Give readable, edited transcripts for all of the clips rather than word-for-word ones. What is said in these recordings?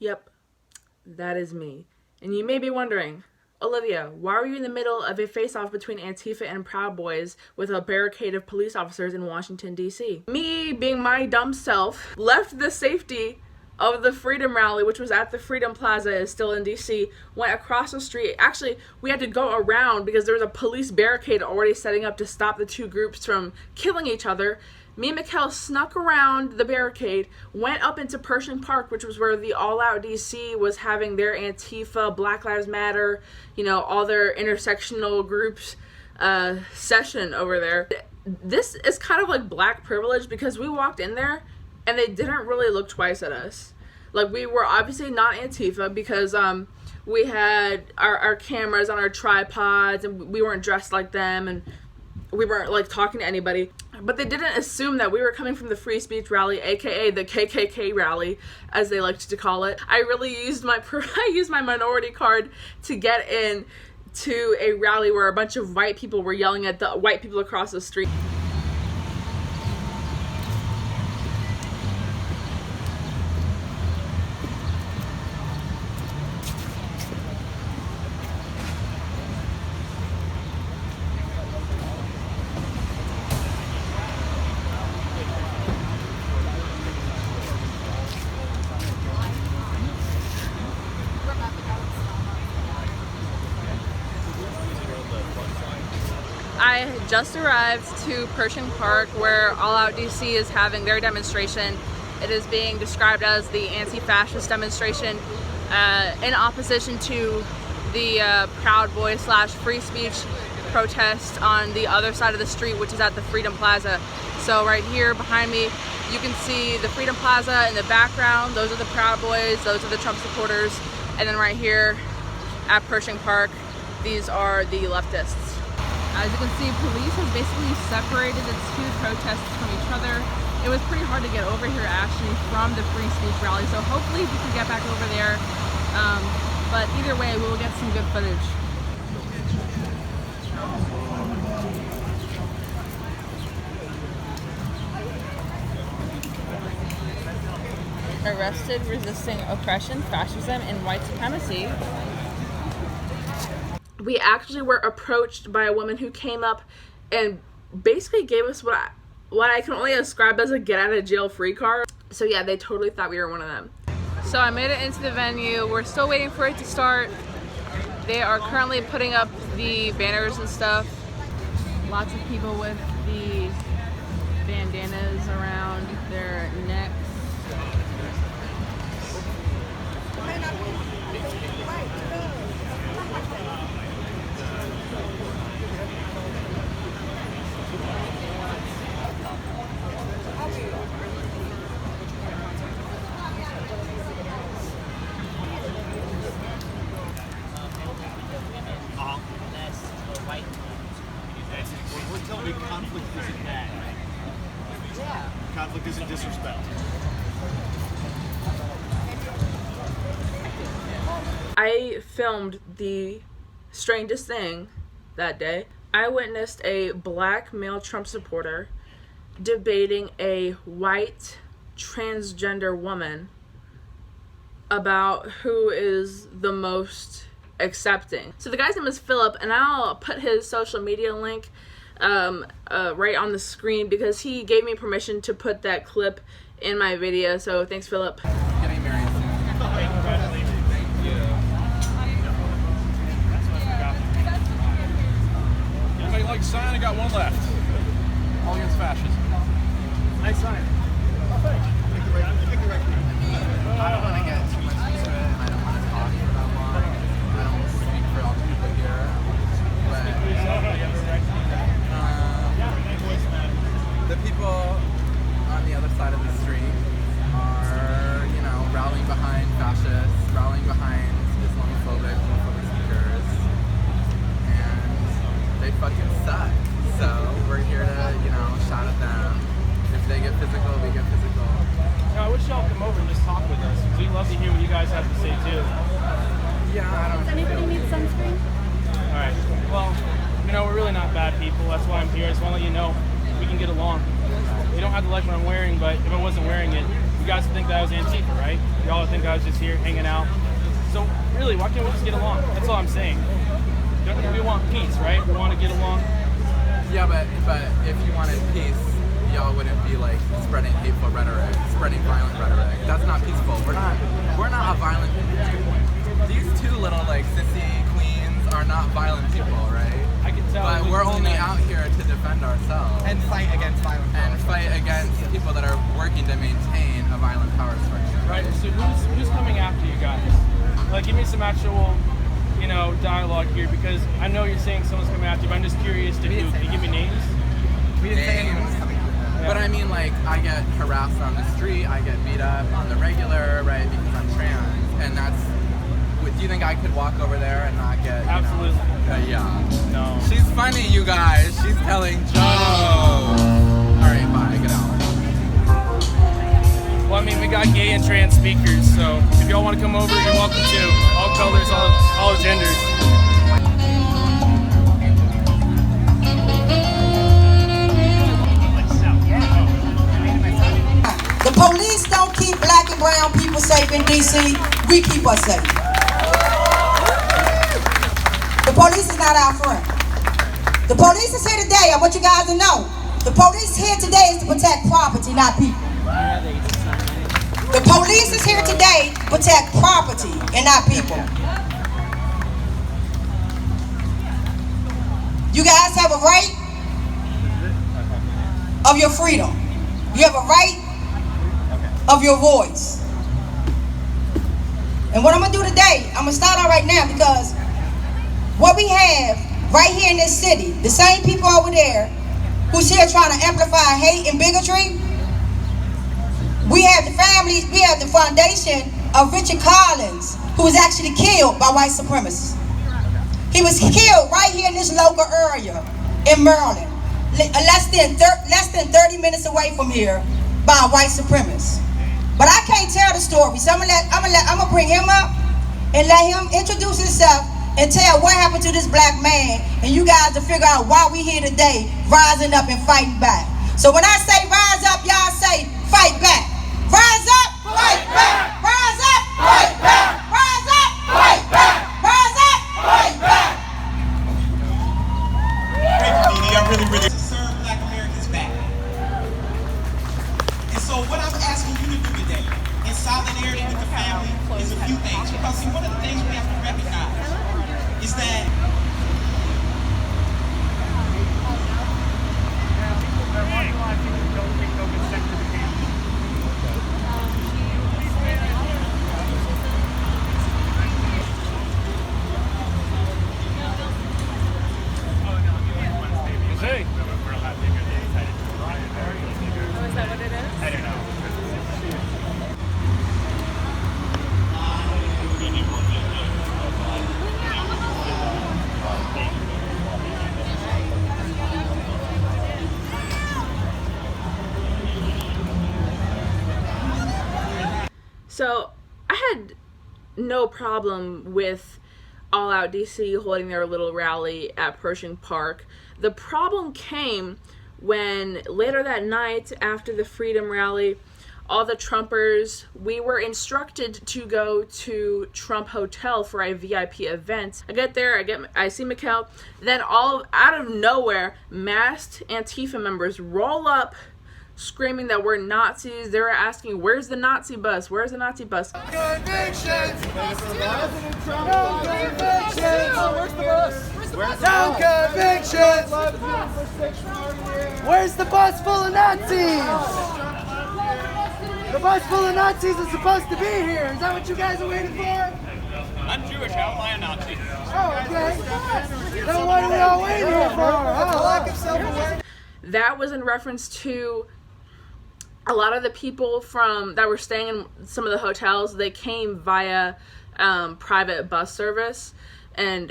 Yep, that is me. And you may be wondering, Olivia, why were you in the middle of a face-off between Antifa and Proud Boys with a barricade of police officers in Washington, D.C.? Me, being my dumb self, left the safety of the Freedom Rally, which was at the Freedom Plaza, is still in D.C., went across the street. Actually, we had to go around because there was a police barricade already setting up to stop the two groups from killing each other. Me and Mikkel snuck around the barricade, went up into Pershing Park, which was where the All Out DC was having their Antifa, Black Lives Matter, all their intersectional groups session over there. This is kind of like black privilege because we walked in there and they didn't really look twice at us. Like, we were obviously not Antifa because we had our cameras on our tripods and we weren't dressed like them and we weren't like talking to anybody. But they didn't assume that we were coming from the free speech rally, aka the KKK rally, as they liked to call it. I really used my minority card to get in to a rally where a bunch of white people were yelling at the white people across the street. I just arrived to Pershing Park where All Out DC is having their demonstration. It is being described as the anti-fascist demonstration in opposition to the Proud Boys / free speech protest on the other side of the street, which is at the Freedom Plaza. So right here behind me, you can see the Freedom Plaza in the background. Those are the Proud Boys, those are the Trump supporters. And then right here at Pershing Park, these are the leftists. As you can see, police has basically separated the two protests from each other. It was pretty hard to get over here actually from the free speech rally, so hopefully we can get back over there. But either way, we will get some good footage. Arrested resisting oppression, fascism, and white supremacy. We actually were approached by a woman who came up and basically gave us what I can only describe as a get out of jail free card. So yeah, they totally thought we were one of them. So I made it into the venue. We're still waiting for it to start. They are currently putting up the banners and stuff. Lots of people with the bandanas around their necks. We're telling you conflict isn't bad. Yeah. Conflict isn't disrespect. I filmed the strangest thing that day. I witnessed a black male Trump supporter debating a white transgender woman about who is the most accepting. So the guy's name is Philip, and I'll put his social media link right on the screen because he gave me permission to put that clip in my video. So thanks, Philip. Getting married soon. Thank you. Anybody like sign? I got one left. All against fascism. Nice sign. Oh, thanks. I don't want to get too much into it, and I don't want to talk for that long. I don't want to speak for all the people here. But the people on the other side of the street are, rallying behind fascists, rallying behind Islamophobic speakers, and they fucking suck. So we're here to, shout at them. If they get physical, we get physical. I wish y'all come over and just talk with us. We'd love to hear what you guys have to say too. Yeah, I don't Does anybody need sunscreen? All right. Well, we're really not bad people. That's why I'm here. I just want to let you know we can get along. You don't have to like what I'm wearing, but if I wasn't wearing it, you guys would think that I was Antifa, right? Y'all would think I was just here hanging out. So really, why can't we just get along? That's all I'm saying. We want peace, right? We want to get along. Yeah, but if you wanted peace, y'all wouldn't be like spreading hateful rhetoric, spreading violent rhetoric. That's not peaceful. We're not a violent people. These two little like sissy queens are not violent people, right? I can tell. But we're only out here to defend ourselves And fight against violent power. and fight against people that are working to maintain a violent power structure. Right. So who's coming after you guys? Like, give me some actual, dialogue here, because I know you're saying someone's coming after you, but I'm just curious to who. Can you give me names? We didn't say anyone was coming after Yeah. But I mean, like, I get harassed on the street, I get beat up on the regular, right, because I'm trans, and that's. Do you think I could walk over there and not get? Absolutely. Yeah. No. She's funny, you guys. She's telling jokes. All right, bye. Get out. Well, I mean, we got gay and trans speakers, so if y'all want to come over, you're welcome to. All colors, all genders. The police don't keep black and brown people safe in D.C. We keep us safe. The police is not our friend. The police is here today. I want you guys to know. The police here today is to protect property, not people. The police is here today to protect property and not people. You guys have a right of your freedom. You have a right of your voice. And what I'm gonna do today, I'm gonna start out right now, because what we have right here in this city, the same people over there who's here trying to amplify hate and bigotry, we have the families, we have the foundation of Richard Collins, who was actually killed by white supremacists. He was killed right here in this local area in Maryland, less than 30 minutes away from here, by a white supremacist. But I can't tell the story, so I'm gonna bring him up and let him introduce himself and tell what happened to this black man, and you guys to figure out why we here today, rising up and fighting back. So when I say rise up, y'all say fight back. Rise up, fight back. Rise up, fight back. Rise up, fight back. Rise up, fight back. Great community. I really to serve black Americans back. And so what I'm asking you to do today, in solidarity with the family, is a few things. Because see, one of the things we have to recognize is that So I had no problem with All Out DC holding their little rally at Pershing Park. The problem came when later that night after the Freedom Rally, all the Trumpers, we were instructed to go to Trump Hotel for a VIP event. I get there, I see Mikkel, then all out of nowhere, masked Antifa members roll up screaming that we're Nazis. They were asking, where's the Nazi bus? Where's the Nazi bus? Convictions! No convictions! Where's the bus? No convictions! Where's the bus full of Nazis? The bus full of Nazis is supposed to be here. Is that what you guys are waiting for? I'm Jewish. How am I a Nazi? Oh, okay. Then what are we all waiting here for? Lack of self-awareness. That was in reference to a lot of the people that were staying in some of the hotels. They came via private bus service, and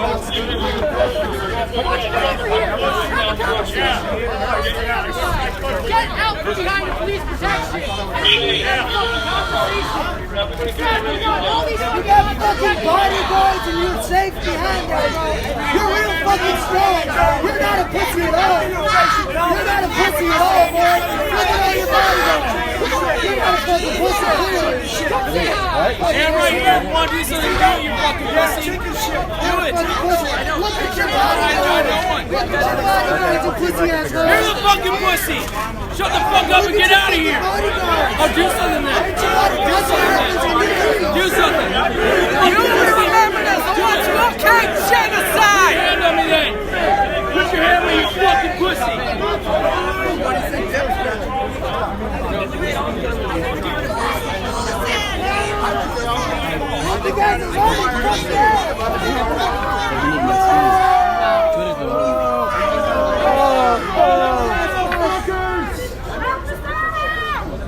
behind the police protection. You got fucking bodyguards and you're safe behind them, bro. You're real fucking strong. You're not a pussy at all. You're not a pussy at all, boy. Look at all your bodyguards. You're not a fucking pussy, clearly. Stand right here. If you want to do something about it, you fucking pussy. Do it. Look at your bodyguards. Look at your bodyguards, you pussy asshole. You're the fucking pussy. Shut the fuck up and get out of here. I'll do something then. Do something. You remember this. I want you okay, genocide. Hand on me then. Put your hand on you fucking pussy. The guys is already fucked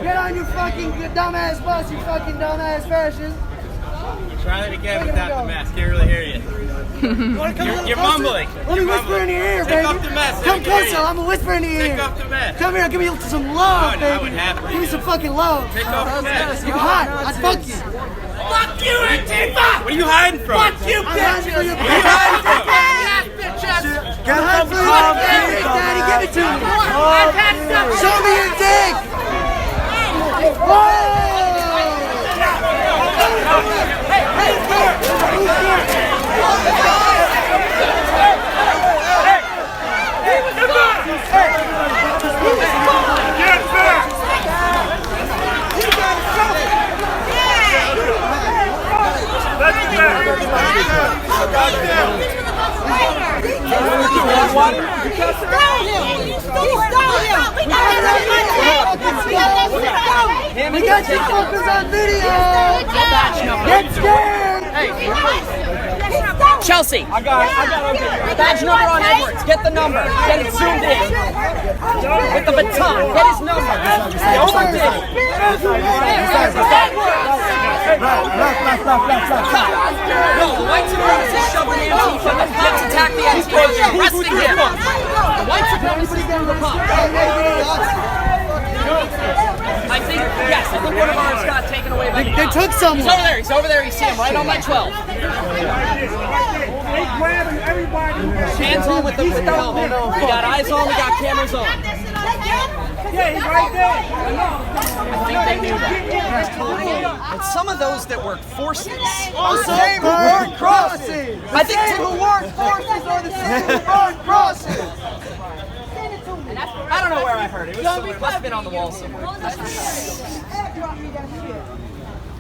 Get on your fucking dumbass bus, you fucking dumbass fascist. Try it again without the mask. Can't really hear you. You're mumbling. Let me whisper in your ear, baby. Take off the mask. Come closer. I'm gonna whisper in your ear. Take off the mask. Come here. Give me some love, No, baby. I would have to. Give me some fucking love. Take off the mask. You hot? I'd fuck you. Fuck you, Antifa! What are you hiding from? Fuck you, bitch! What are you hiding from? Get hot for your dick, Daddy. Give it to me. Show me your dick. We got you fuckers on video! Get scared! Chelsea, I got it. Badge number on Edwards. Get the number. Get it zoomed in. With the baton. Get his number. Over there. No, the white supremacist shoved an Antifa. The cops attacked the Antifa. They're arresting him. The white supremacist killed the cops. I think one of ours got taken away by the cops. They took someone. He's over there. You see him right on my 12. Hands on with the helmet. We got eyes on, we got cameras on. Yeah, he's right there. I think they knew that. And some of those that work forces are the same who work crosses. I think who work forces are the same who work crosses. I don't know where I heard it. It must have been on the wall somewhere.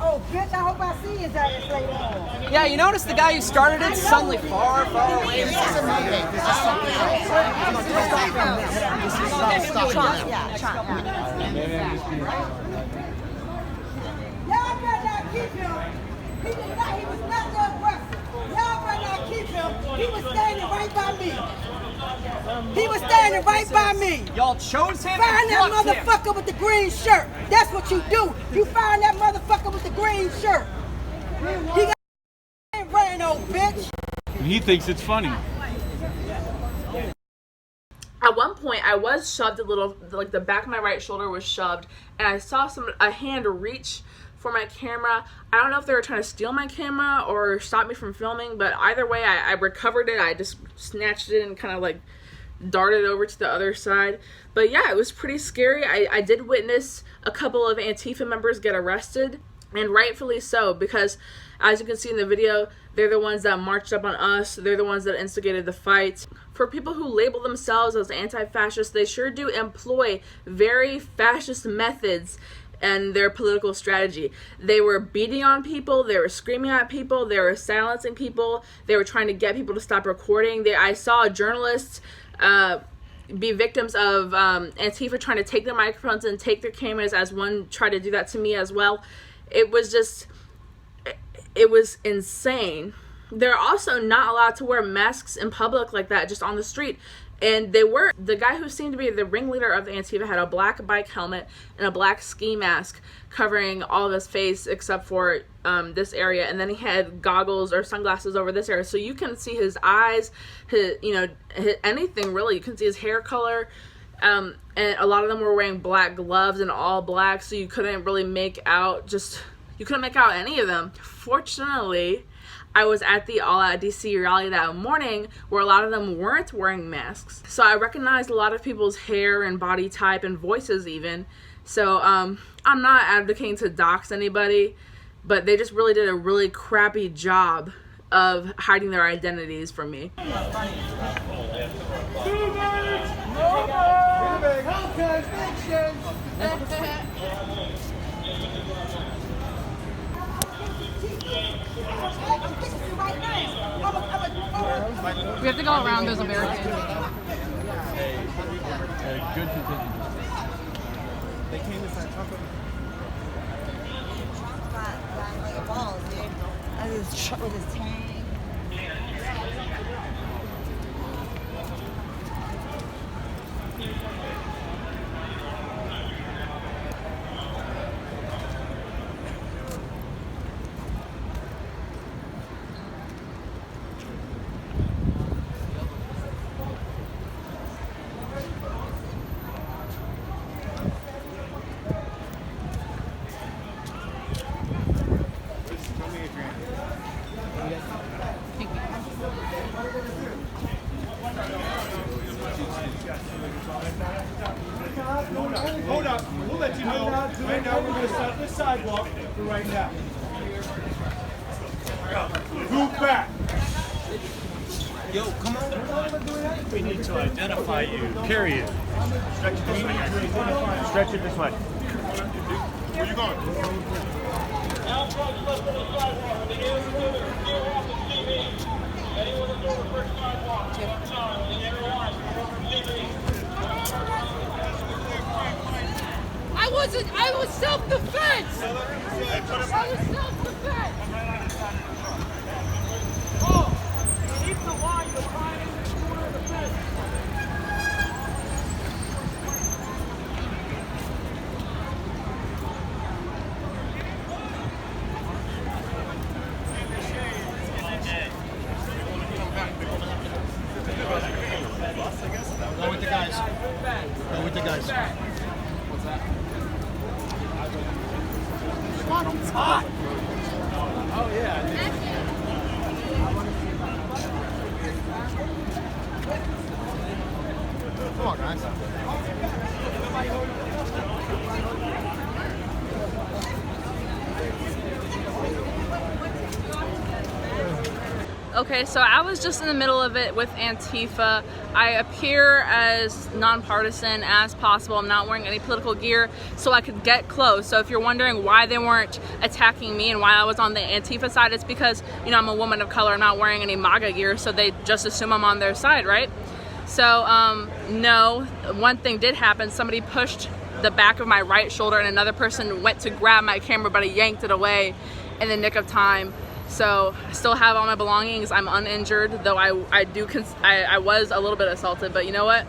Oh, bitch, I hope I see his ass later on. Yeah, you notice the guy who started it suddenly far, far away. This is a movie. This is something else. This is stop. Y'all better not keep him. He was not the aggressor. Y'all better not keep him. He was standing right by me. He was standing right by me. Y'all chose him. Find that motherfucker with the green shirt. That's what you do. You find that motherfucker with the green shirt. He got running, old bitch. He thinks it's funny. At one point, I was shoved a little, like the back of my right shoulder was shoved, and I saw a hand reach for my camera. I don't know if they were trying to steal my camera or stop me from filming, but either way, I recovered it. I just snatched it and kind of like darted over to the other side. But yeah, it was pretty scary. I did witness a couple of Antifa members get arrested, and rightfully so, because as you can see in the video, they're the ones that marched up on us. They're the ones that instigated the fight. For people who label themselves as anti-fascist, they sure do employ very fascist methods and their political strategy. They were beating on people, they were screaming at people, they were silencing people, they were trying to get people to stop recording. I saw journalists be victims of Antifa trying to take their microphones and take their cameras, as one tried to do that to me as well. It was insane. They're also not allowed to wear masks in public like that, just on the street. And they were. The guy who seemed to be the ringleader of the Antifa had a black bike helmet and a black ski mask covering all of his face except for this area. And then he had goggles or sunglasses over this area. So you can see his eyes, anything really. You can see his hair color. And a lot of them were wearing black gloves and all black, so you couldn't really make out any of them. Fortunately, I was at the All Out DC rally that morning where a lot of them weren't wearing masks. So I recognized a lot of people's hair and body type and voices even. So I'm not advocating to dox anybody, but they just really did a really crappy job of hiding their identities from me. We have to go around those Americans. Good contingency. They came to start talking. Like a ball, dude. With his tank. Hold up. We'll let you know. Right now, we're going to stop this sidewalk for right now. Move back. Yo, come on. We need to identify you. Period. Stretch it this way, guys. Stretch it this way. Where you going? I was self-defense! I was self-defense! Oh! Keep the line behind the corner of the fence! Go with the guys. Go with the guys. What's that? It's hot. Oh yeah. Come on, guys. Okay, so I was just in the middle of it with Antifa. I appear as nonpartisan as possible. I'm not wearing any political gear, so I could get close. So if you're wondering why they weren't attacking me and why I was on the Antifa side, it's because, you know, I'm a woman of color. I'm not wearing any MAGA gear, so they just assume I'm on their side, right? So, no, one thing did happen. Somebody pushed the back of my right shoulder and another person went to grab my camera, but he yanked it away in the nick of time. So I still have all my belongings. I'm uninjured, though I was a little bit assaulted, but you know what?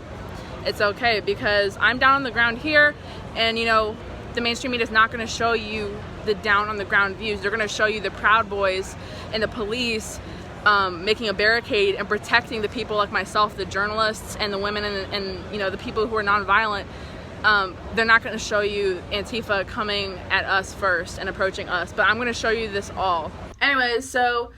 It's okay because I'm down on the ground here, and you know, the mainstream media is not going to show you the down on the ground views. They're going to show you the Proud Boys and the police making a barricade and protecting the people like myself, the journalists and the women and you know, the people who are nonviolent. They're not going to show you Antifa coming at us first and approaching us, but I'm going to show you this all. Anyways, so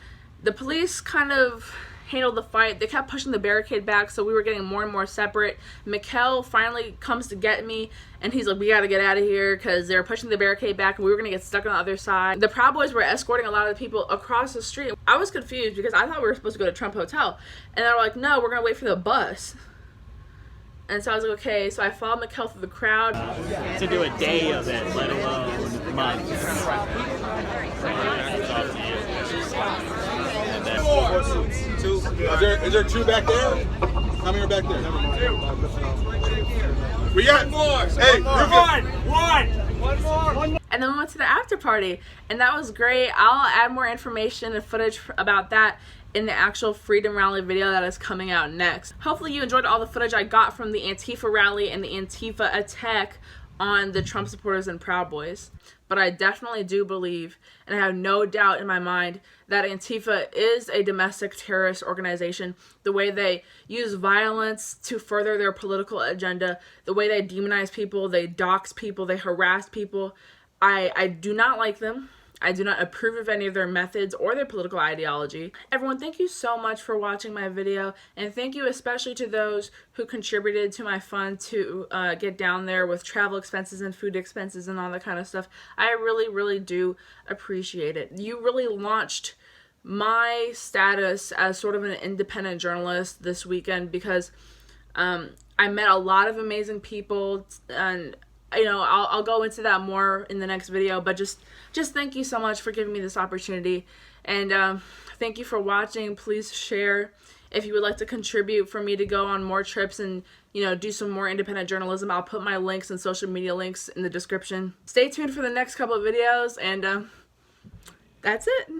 the police kind of handled the fight. They kept pushing the barricade back, so we were getting more and more separate. Mikkel finally comes to get me, and he's like, we gotta get out of here, because they're pushing the barricade back, and we were gonna get stuck on the other side. The Proud Boys were escorting a lot of the people across the street. I was confused, because I thought we were supposed to go to Trump Hotel, and they were like, no, we're gonna wait for the bus. And so I was like, okay, so I followed Mikkel through the crowd. To do a day of it, let alone months. Is there two back there? How many are back there? We got more. Hey, one more. And then we went to the after party, and that was great. I'll add more information and footage about that in the actual Freedom Rally video that is coming out next. Hopefully you enjoyed all the footage I got from the Antifa rally and the Antifa attack on the Trump supporters and Proud Boys. But I definitely do believe, and I have no doubt in my mind, that Antifa is a domestic terrorist organization. The way they use violence to further their political agenda, the way they demonize people, they dox people, they harass people. I do not like them. I do not approve of any of their methods or their political ideology. Everyone, thank you so much for watching my video, and thank you especially to those who contributed to my fund to get down there with travel expenses and food expenses and all that kind of stuff. I really, really do appreciate it. You really launched my status as sort of an independent journalist this weekend, because I met a lot of amazing people, and you know, I'll go into that more in the next video, but just thank you so much for giving me this opportunity, and thank you for watching. Please share if you would like to contribute for me to go on more trips and, you know, do some more independent journalism. I'll put my links and social media links in the description. Stay tuned for the next couple of videos, and that's it.